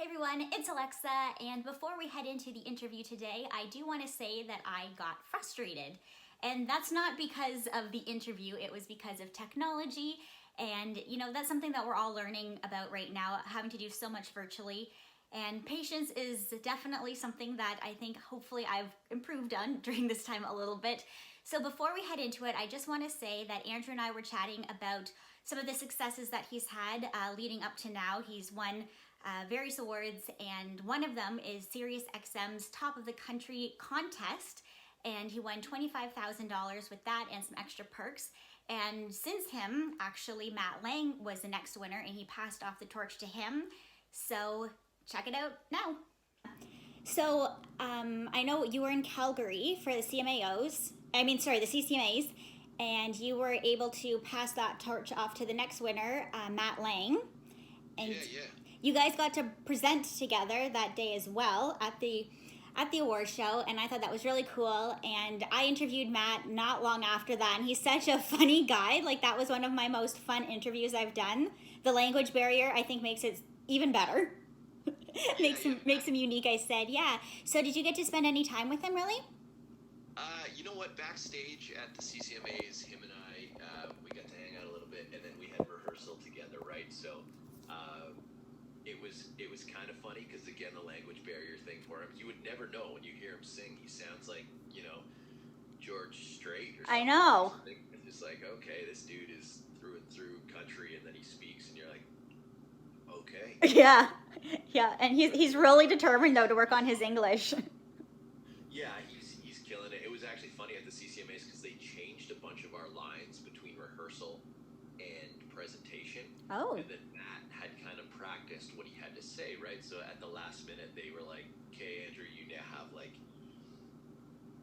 Everyone, it's Alexa, and before we head into the interview today, I do want to say that I got frustrated. And that's not because of the interview, it was because of technology. And that's something that we're all learning about right now, having to do so much virtually. And patience is definitely something that I think hopefully I've improved on during this time a little bit. So before we head into it, I just want to say that Andrew and I were chatting about some of the successes that he's had leading up to now. He's won various awards, and one of them is SiriusXM's Top of the Country contest, and he won $25,000 with that and some extra perks. And since him, actually, Matt Lang was the next winner, and he passed off the torch to him. So check it out now. So I know you were in Calgary for the the CCMAs, and you were able to pass that torch off to the next winner, Matt Lang. And yeah. You guys got to present together that day as well at the award show, and I thought that was really cool. And I interviewed Matt not long after that, and he's such a funny guy. Like, that was one of my most fun interviews I've done. The language barrier, I think, makes it even better. makes him unique. I said, yeah. So did you get to spend any time with him, really? You know what? Backstage at the CCMAs, him and I, we got to hang out a little bit, and then we had rehearsal together, right? So it was kind of funny because, again, the language barrier thing for him. You would never know when you hear him sing. He sounds like, George Strait or something. I know. It's just like, okay, this dude is through and through country, and then he speaks, and you're like, okay. Yeah, and he's really determined, though, to work on his English. Yeah, he's killing it. It was actually funny at the CCMAs because they changed a bunch of our lines between rehearsal and presentation. Oh. And then Matt had kind of practiced what he had to say, right? So at the last minute, they were like, okay, Andrew, you now have like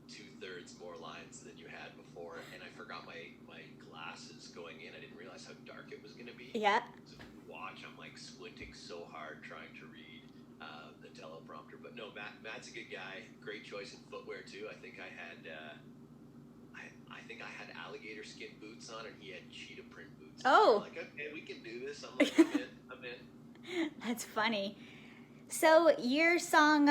2/3 more lines than you had before. And I forgot my glasses going in. I didn't realize how dark it was going to be. Yeah. So if you watch, I'm like squinting so hard trying to read the teleprompter. But no, Matt's a good guy. Great choice in footwear too. I think I had alligator skin boots on, and he had cheetah print boots. Oh. I'm like, okay, we can do this. I'm like, I'm in. That's funny. So your song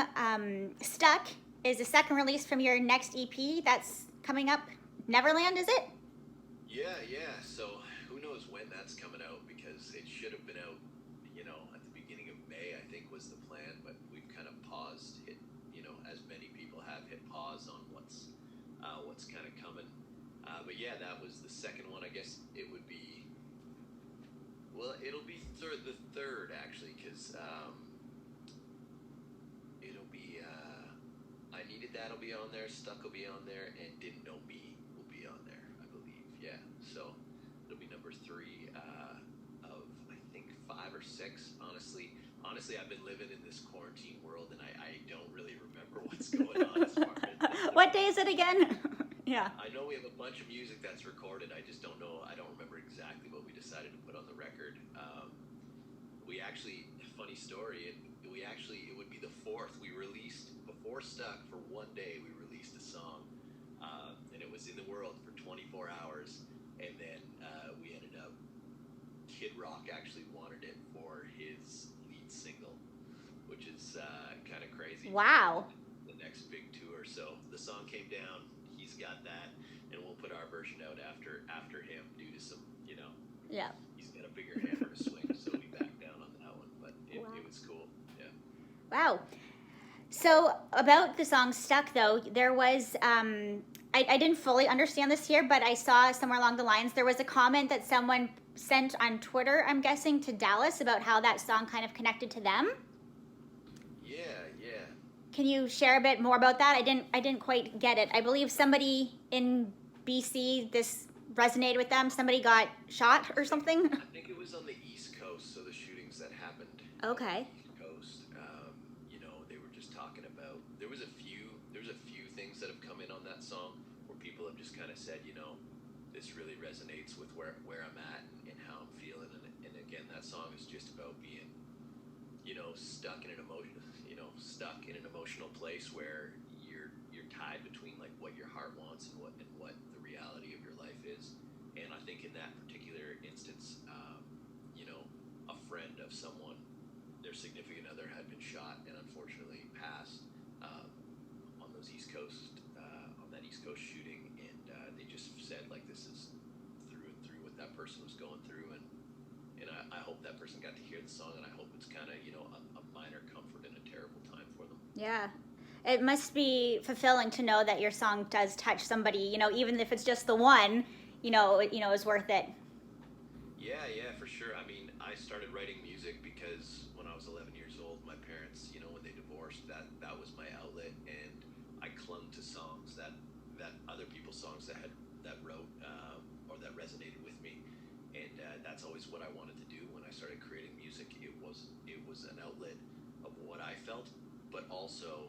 Stuck is the second release from your next EP that's coming up. Neverland, is it? Yeah. So who knows when that's coming out, because it should have been out, at the beginning of May, I think was the plan, but we've kind of paused it, as many people have hit pause on what's kind of coming. But yeah, that was the second one. I guess it would be, it'll be the third actually, because it'll be, I Needed That'll be on there, Stuck will be on there, and Didn't Know Me will be on there, I believe. Yeah, so it'll be number 3 of I think 5 or 6. Honestly, I've been living in this quarantine world, and I don't really remember what's going on as far as What day is it again? Yeah. I know we have a bunch of music that's recorded. I just don't know. I don't remember exactly what we decided to put on the record. We actually, funny story, it would be the 4th. We released, before Stuck, for one day, we released a song, and it was in the world for 24 hours, and then we ended up, Kid Rock actually wanted it for his lead single, which is kind of crazy. Wow. The next big tour. So the song came down, he's got that, and we'll put our version out after him due to some, Yeah. he's got a bigger hammer to swing, so we backed down on that one, but it was cool. Yeah. Wow. So about the song Stuck, though, there was, I didn't fully understand this here, but I saw somewhere along the lines, there was a comment that someone sent on Twitter, I'm guessing, to Dallas about how that song kind of connected to them. Yeah. Can you share a bit more about that? I didn't quite get it. I believe somebody in BC, this resonated with them. Somebody got shot or something. I think it was on the East Coast, so the shootings that happened. Okay. On the East Coast, they were just talking about. There's a few things that have come in on that song where people have just kind of said, this really resonates with where I'm at and how I'm feeling, and again, that song is just about being, stuck in an emotional place where you're tied between like what your heart wants and what the reality of your life is. And I think in that particular instance, a friend of someone, their significant other, had been shot and unfortunately passed on those East Coast on that East Coast shooting, and they just said like this is through and through what that person was going through, and I hope that person got to hear the song, and I hope it's kind of a minor comfort in a terrible time for them. Yeah. It must be fulfilling to know that your song does touch somebody, even if it's just the one, is worth it. Yeah, for sure. I mean, I started writing music because when I was 11 years old, my parents, when they divorced, that was my outlet, and I clung to songs that other people's songs that wrote or that resonated with me, and that's always what I wanted to do when I started creating music. It was an outlet of what I felt, but also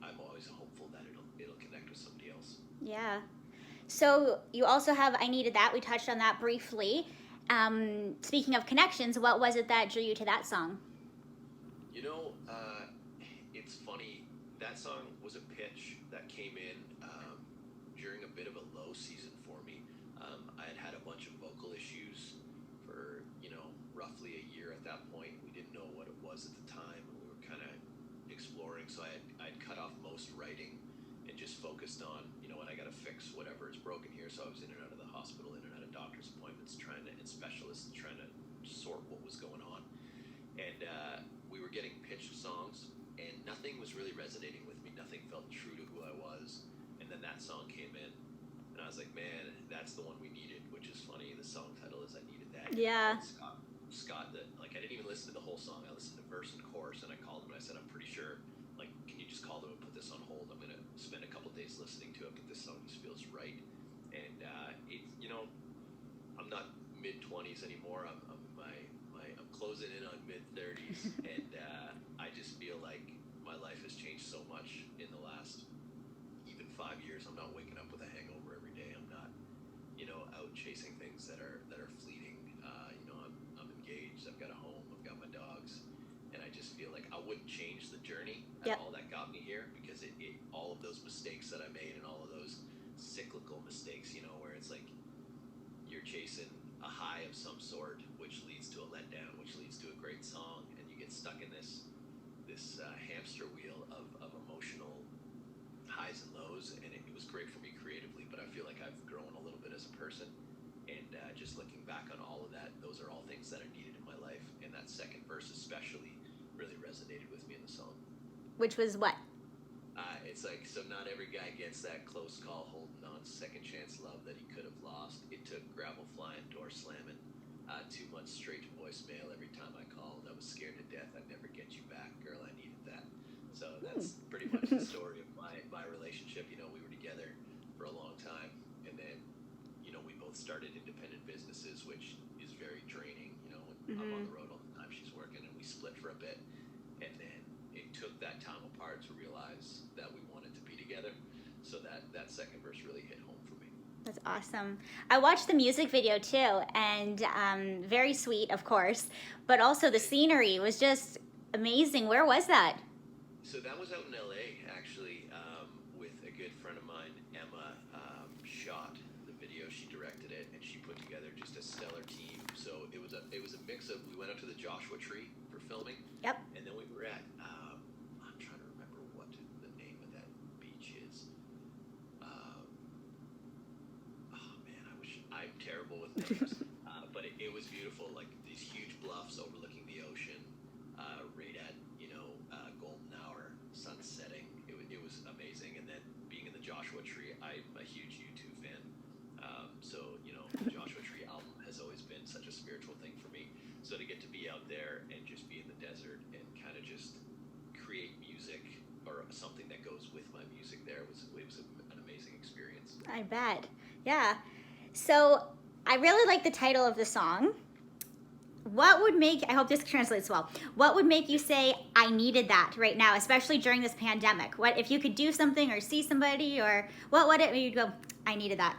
I'm always hopeful that it'll connect with somebody else. Yeah. So you also have I Needed That. We touched on that briefly. Speaking of connections, what was it that drew you to that song? It's funny. That song was a pitch that came in during a bit of a low season for me. I had a bunch of vocal issues for, roughly a year at that point. We didn't know what it was at the time. We were kind of exploring. So I'd cut off most writing and just focused on, I got to fix whatever is broken here. So I was in and out of the hospital, in and out of doctor's appointments, and specialists trying to sort what was going on. And we were getting pitched songs, and nothing was really resonating with me. Nothing felt true to who I was. And then that song came in, and I was like, man, that's the one we needed, which is funny. The song title is I Needed That. Yeah. Scott, I didn't even listen to the whole song. I listened to verse and chorus, and I called him and I said, I'm pretty sure, can you just call them and put this on hold? I'm going to spend a couple days listening to it, but this song just feels right. And I'm not mid-20s anymore. I'm closing in on mid-30s, and I just feel like my life has changed so much in the last even 5 years. I'm not waking up with a hangover every day. I'm not, out chasing things that are fleeting. I'm engaged. I've got a home. I've got my dogs, and I just feel like I wouldn't change the journey at all that got me here, because all of those mistakes that I made and all of those cyclical mistakes, where it's like you're chasing a high of some sort, which leads to a letdown, which leads to a great song, and you get stuck in this hamster wheel of emotional highs and lows, and it was great for me creatively, but I feel like I've grown a little bit as a person, and just looking back on all of that, those are all things that are needed in my life, and that second verse especially really resonated with me in the song. Which was what? It's like, so not every guy gets that close call, holding on, second chance love that he could have lost. It took gravel flying, door slamming, 2 months straight to voicemail every time I called. I was scared to death. I'd never get you back, girl. I needed that. So that's pretty much the story of my relationship. We were together for a long time, and then we both started independent businesses, which is very draining. When I'm on the road all the time, she's working, and we split for a bit, and then it took that time apart to realize that we wanted to be together. So that second verse really hit home for me. That's awesome. I watched the music video too, and very sweet, of course, but also the scenery was just amazing. Where was that? So that was out in LA, actually, with a good friend of mine, Emma. Shot the video, she directed it, and she put together just a stellar team. So it was a mix of, we went out to the Joshua Tree for filming. Yep. And then we were at, I'm trying to remember what the name of that beach is. I'm terrible with names, but it was beautiful. Like these huge bluffs overlooking the ocean, right at golden hour, sun setting. It was amazing. And then being in the Joshua Tree, I'm a huge U2 fan. So the Joshua Tree album has always been such a spiritual thing for me. So to get to be out there and just be in the desert and kind of just create music or something that goes with my music there was an amazing experience. I bet. Yeah. So I really like the title of the song. What would make, I hope this translates well, what would make you say, I needed that right now, especially during this pandemic? What if you could do something or see somebody, or what would it make you go, I needed that?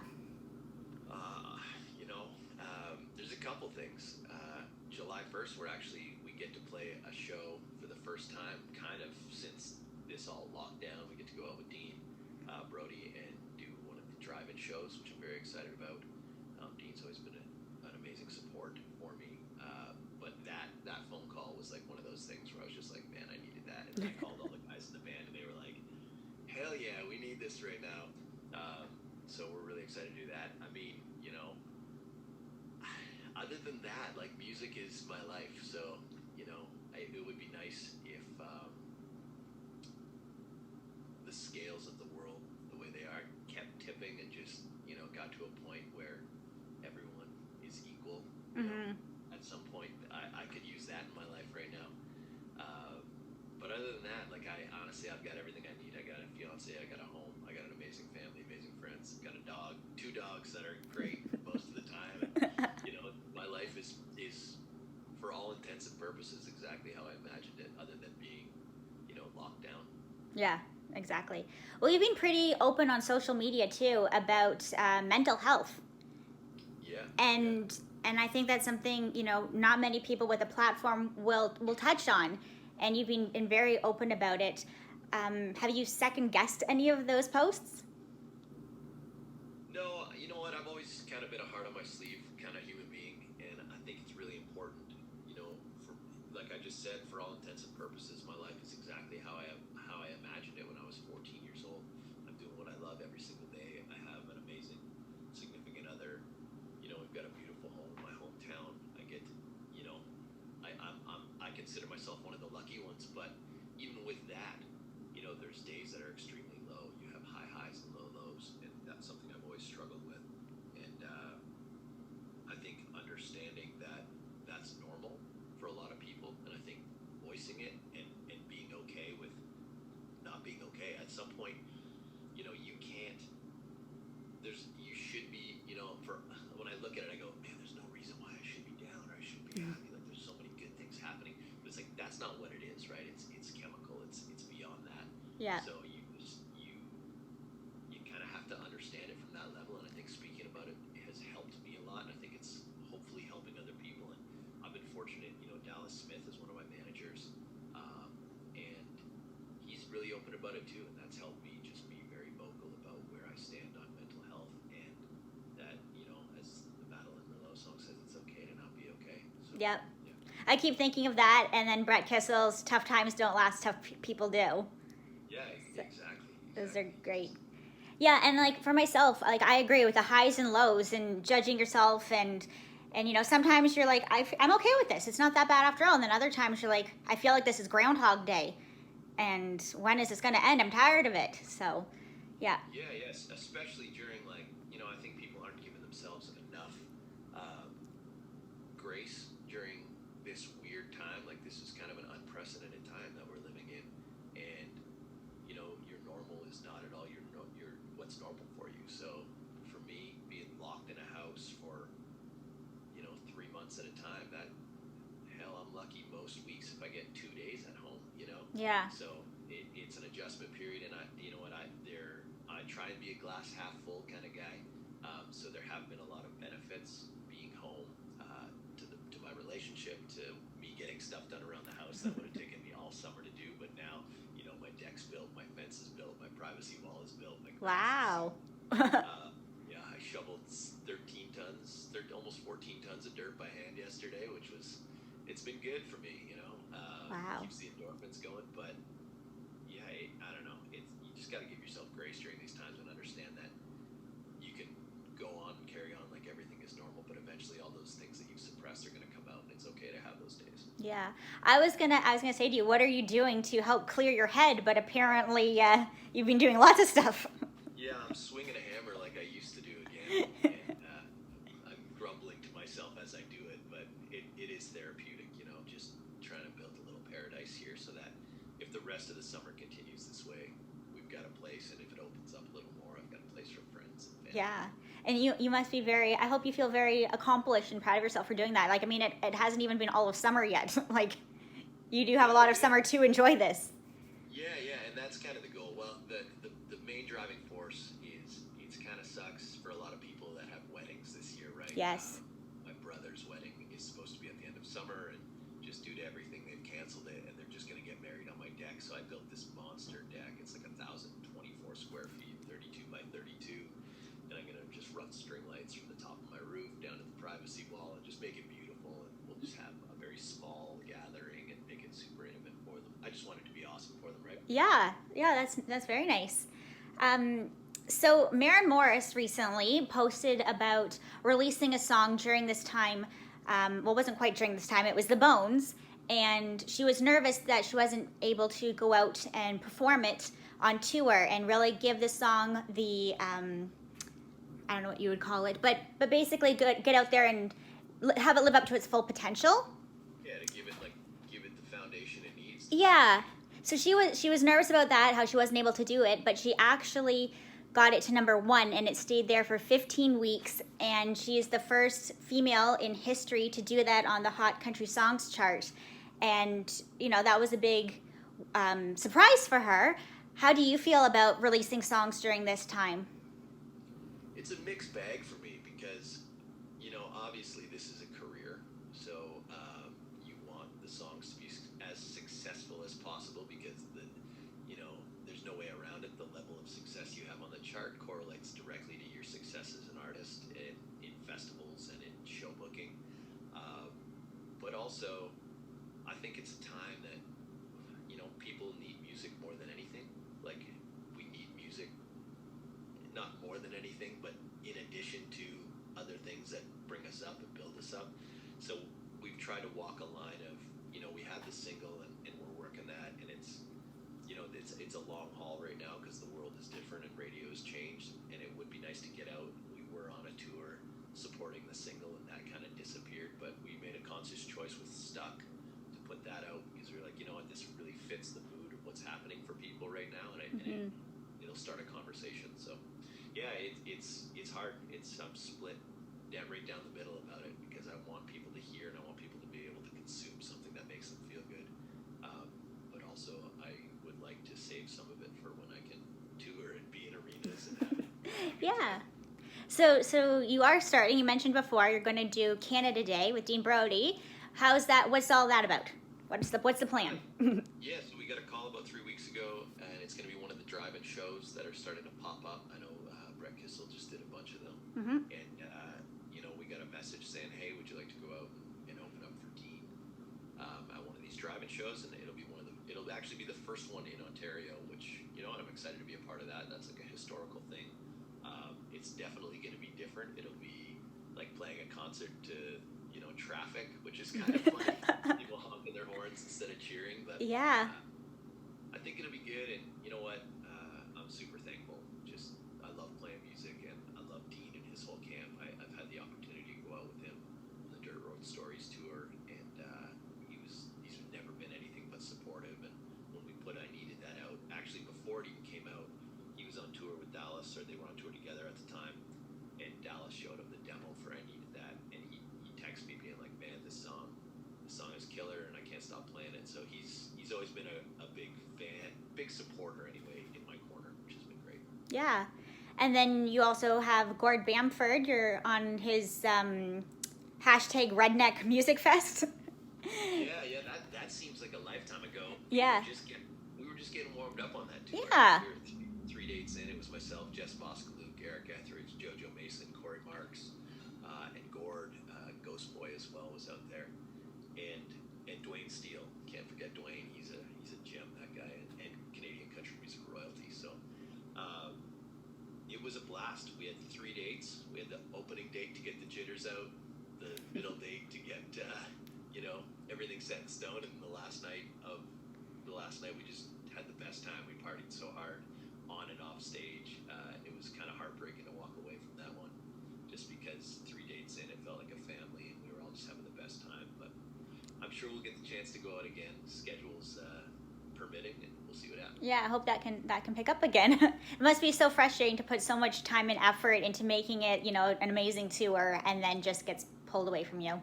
There's a couple things. July 1st, we get to play a show for the first time, kind of since this all locked down. We get to go out with Dean Brody and do one of the drive-in shows, which I'm very excited about. Dean's always been an amazing support for me. But that phone call was like one of those things where I was just like, man, I needed that. and I called all the guys in the band, and they were like, "Hell yeah, we need this right now." So we're really excited to do that. I mean, other than that, like, music is my life. So it would be nice if the scales of the world, the way they are, kept tipping and just got to a point where everyone is equal. At some point, I could use that in my life right now. But other than that, like, I've got everything I need. I got a fiance, I got a home, I got an amazing family, amazing friends, got a dog, 2 dogs that are great most of the time. And, my life is for all intents and purposes exactly how I imagined it, other than being, locked down. Yeah, exactly. Well, you've been pretty open on social media too about mental health. Yeah. And I think that's something, not many people with a platform will touch on. And you've been very open about it. Have you second guessed any of those posts? No, you know what? I've always kind of been a heart on my sleeve kind of human being, and I think it's really important. For, like I just said, for all intents and purposes, my life is exactly how I imagined it when I was 14 years old. I'm doing what I love every single day. I have an amazing significant other. We've got a beautiful home in my hometown. I get to, I consider myself one of the lucky ones, but even with that, there's days that are extremely low. You have high highs and low lows, and that's something I've always struggled with. And I think understanding that that's normal for a lot of people, and I think voicing it and being okay with not being okay at some point, you can't. You should be, for when I look at it, I go, man, there's no reason why I should be down or I should be happy. Like, there's so many good things happening, but it's like that's not what it is, right? It's chemical. It's beyond that. Yeah. So you kind of have to understand it from that level, and I think speaking about it has helped me a lot, and I think it's hopefully helping other people. And I've been fortunate. Dallas Smith is one of my managers, and he's really open about it too, and that's helped me just be very vocal about where I stand on mental health, and that as the Battle in Merlot song says, it's okay to not be okay. So, Yep. yeah. I keep thinking of that, and then Brett Kissel's "Tough times don't last, tough people do." Yeah, exactly. Those are great. Yeah, and like for myself, like I agree with the highs and lows and judging yourself, and sometimes you're like, I'm okay with this. It's not that bad after all. And then other times you're like, I feel like this is Groundhog Day, and when is this going to end? I'm tired of it. So, yeah. Yeah, yes, especially during, like, I think people aren't giving themselves enough grace during this weird time. Like, this is kind of an unprecedented time that we're living in, and your normal is not at all your what's normal for you. So for me, being locked in a house for 3 months at a time, that, hell, I'm lucky most weeks if I get 2 days at home. Yeah. So it's an adjustment period, and I try and be a glass half full kind of guy. So there have been a lot of benefits being home, to my relationship, to me getting stuff done around the house that would have taken me all summer to do. But now, my deck's built, my fence is built, my privacy wall is built. Wow. Yeah, I shoveled 13 tons, almost 14 tons of dirt by hand yesterday, it's been good for me. Wow. Keeps the endorphins going, but yeah, I don't know. You just got to give yourself grace during these times and understand that you can go on and carry on like everything is normal, but eventually all those things that you suppressed are going to come out, and it's okay to have those days. Yeah. I was gonna say to you, what are you doing to help clear your head? But apparently, you've been doing lots of stuff. Yeah, I'm swinging a hammer like I used to do again, and I'm grumbling to myself as I do it, but it is therapeutic, just trying to build a little paradise here so that if the rest of the summer continues this way, we've got a place, and if it opens up a little more, I've got a place for friends and family. Yeah. And you must be I hope you feel very accomplished and proud of yourself for doing that. Like, I mean, it hasn't even been all of summer yet. Like, you do have a lot of summer to enjoy this. Yeah, and that's kind of the goal. Well, the main driving force is it kind of sucks for a lot of people that have weddings this year, right? Yes. My brother's wedding is supposed to be at the end of summer, and just due to everything, they've canceled it, and they're just going to get married on my deck. So I built this monster deck. It's like 1,024 square feet, 32 by 32, and I'm going to just run string lights from the top of my roof down to the privacy wall and just make it beautiful, and we'll just have a very small gathering and make it super intimate for them. I just want it to be awesome. awesome for them, right? Yeah, that's very nice. So Maren Morris recently posted about releasing a song during this time. Well, it wasn't quite during this time. It was the Bones, and she was nervous that she wasn't able to go out and perform it on tour and really give the song the I don't know what you would call it, but basically get out there and have it live up to its full potential. Yeah, to give it the foundation it needs. Yeah. So she was nervous about that, how she wasn't able to do it, but she actually got it to #1 and it stayed there for 15 weeks, and she is the first female in history to do that on the Hot Country Songs chart. And that was a big surprise for her. How do you feel about releasing songs during this time? It's a mixed bag for me because, obviously this is a career, so you want the songs to be as successful as possible because there's no way around it. The level of success you have on the chart correlates directly to your success as an artist in festivals and in show booking. But also, I think it's a time that, people need music more than anything. Like, we need music, not more than anything, but in addition to other things that bring us up and build us up. So we've tried to walk a line of, we have the single and we're working that, and it's a long haul right now because the world is different and radio has changed, and it would be nice to get out. We were on a tour supporting the single and that kind of disappeared, but we made a conscious choice with Stuck to put that out because we were like, this really fits the mood of what's happening for people right now, and it'll start a conversation. So yeah, it's hard. I'm split right down the middle about it because I want people to hear and I want people to be able to consume something that makes them feel good. But also, I would like to save some of it for when I can tour and be in arenas and have Yeah. So you are starting. You mentioned before you're going to do Canada Day with Dean Brody. How's that? What's all that about? What's the plan? Yeah, so we got a call about 3 weeks ago, and it's going to be one of the drive-in shows that are starting to pop up. I know Brett Kissel just did a bunch of them, and we got a message saying, "Hey, would you like to go out and open up for Dean at one of these drive-in shows?" And it'll actually be the first one in Ontario, which I'm excited to be a part of that. That's like a historical thing. It's definitely going to be different. It'll be like playing a concert to traffic, which is kind of funny. People honking their horns instead of cheering, but Yeah. I think it'll be good. And you know what? I'm super thankful. I love playing music, and I love Dean and his whole camp. I've had the opportunity to go out with him on the Dirt Road Stories tour, and he's never been anything but supportive. And when we put I Needed That out, actually before it even came out, he was on tour with Dallas, or they were on tour together at the time, and Dallas showed him the demo for I Needed That, and he texted me being like, "Man, this song is killer, and I can't stop playing it." So he's always been a big fan, big supporter anyway, in my corner, which has been great. Yeah. And then you also have Gord Bamford. You're on his hashtag Redneck Music Fest. Yeah, that seems like a lifetime ago. Yeah. We were just getting warmed up on that too. Yeah. We were three dates in. It was myself, Jess Boscaluke, Eric Etheridge, JoJo Mason, Corey Marks, and Gord, Ghost Boy as well, was out there, and Dwayne Steele. Can't forget Dwayne. He's a gem, that guy, and Canadian country music royalty. So it was a blast. We had 3 dates. We had the opening date to get the jitters out, the middle date to get everything set in stone, and the last night we just had the best time. We partied so hard on and off stage. It was kind of heartbreaking to walk away from that one, just because 3 dates in, it felt like a family, and we were all just having the best time. But I'm sure we'll get the chance to go out again, schedules permitting, and we'll see what happens. Yeah, I hope that can pick up again. It must be so frustrating to put so much time and effort into making it, an amazing tour, and then just gets pulled away from you.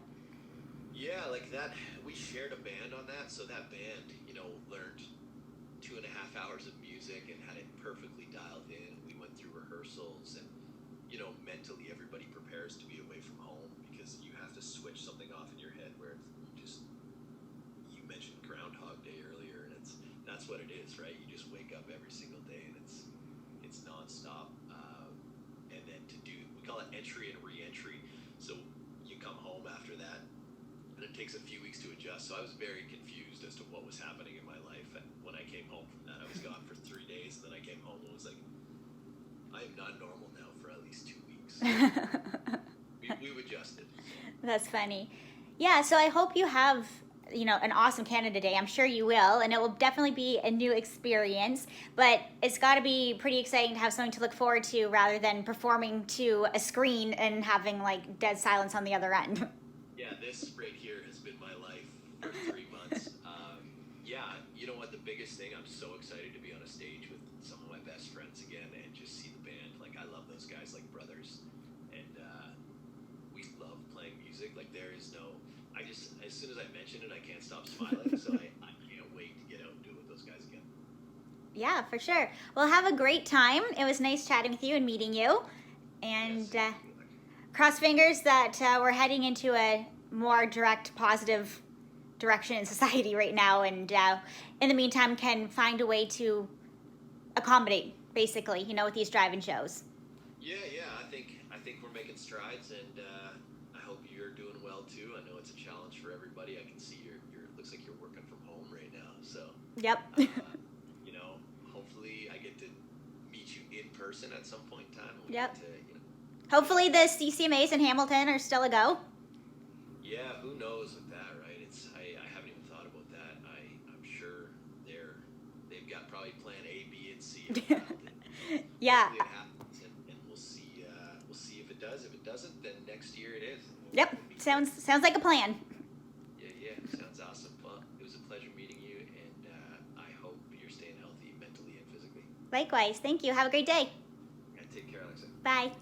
Yeah, like that. We shared a band on that, so that band, learned 2.5 hours of music and had it perfectly dialed in. We went through rehearsals, and mentally everybody prepares to be away from home because you have to switch something off in your head where you mentioned Groundhog Day earlier, and that's what it is, right? You just wake up every single day, and it's nonstop. And then we call it entry and re-entry. So you come home after that, and it takes a few weeks to adjust. So I was very confused as to what was happening in my life when I came home. I'm not normal now for at least 2 weeks. We've adjusted. That's funny. Yeah, so I hope you have, an awesome Canada Day. I'm sure you will, and it will definitely be a new experience, but it's got to be pretty exciting to have something to look forward to rather than performing to a screen and having like dead silence on the other end. Yeah, this right here has been my life for 3 months. Yeah, you know what? The biggest thing, I'm so excited to be on a stage with some of my best friends again and just see the band. Like, I love those guys like brothers, and we love playing music. Like, there is no, as soon as I mention it, I can't stop smiling. So I can't wait to get out and do it with those guys again. Yeah, for sure. Well, have a great time. It was nice chatting with you and meeting you. And Yes. cross fingers that we're heading into a more direct, positive direction in society right now. And in the meantime, can find a way to accommodate, basically, with these drive-in shows. Yeah. I think we're making strides, and I hope you're doing well too. I know it's a challenge for everybody. I can see you're looks like you're working from home right now. So Yep. hopefully I get to meet you in person at some point in time. And we Yep. get to, Hopefully the CCMAs in Hamilton are still a go. Yeah, who knows with that, right? I haven't even thought about that. I'm sure they've got probably plan A, B, and C. Yeah. Hopefully it happens, and we'll see if it does. If it doesn't, then next year it is. Yep. Sounds like a plan. Yeah. Sounds awesome. Well, it was a pleasure meeting you, and I hope you're staying healthy mentally and physically. Likewise. Thank you. Have a great day. And take care, Alexa. Bye.